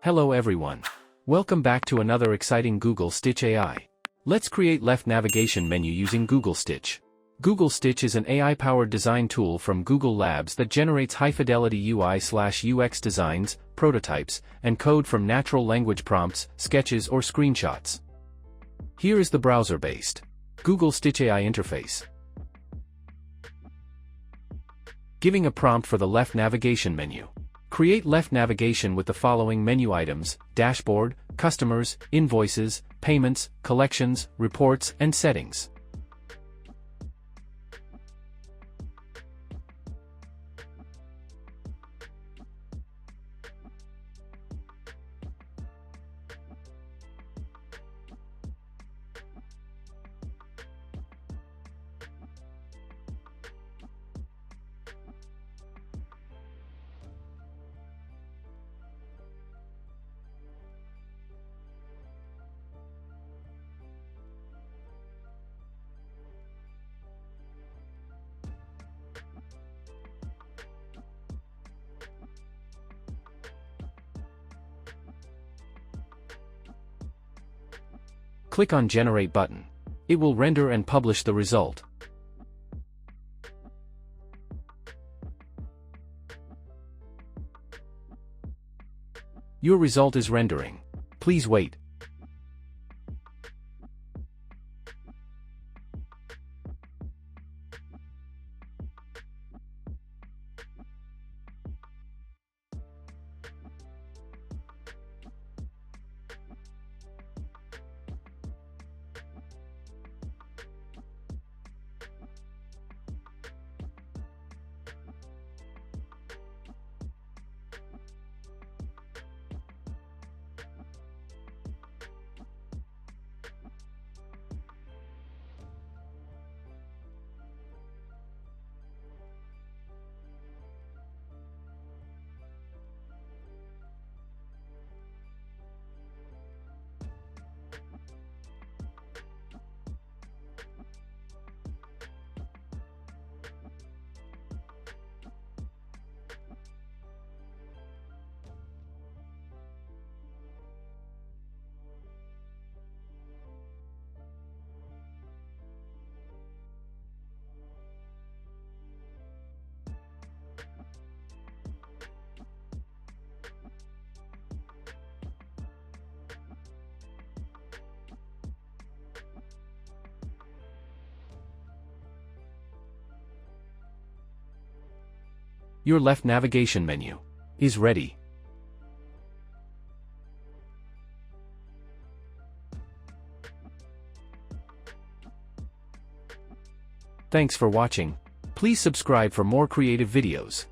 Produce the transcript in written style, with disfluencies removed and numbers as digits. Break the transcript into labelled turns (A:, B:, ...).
A: Hello everyone. Welcome back to another exciting Google Stitch AI. Let's create left navigation menu using Google Stitch. Google Stitch is an AI-powered design tool from Google Labs that generates high-fidelity UI/UX designs, prototypes, and code from natural language prompts, sketches, or screenshots. Here is the browser-based Google Stitch AI interface. Giving a prompt for the left navigation menu. Create left navigation with the following menu items: Dashboard, Customers, Invoices, Payments, Collections, Reports, and Settings. Click on Generate button. It will render and publish the result. Your result is rendering. Please wait. Your left navigation menu is ready. Thanks for watching. Please subscribe for more creative videos.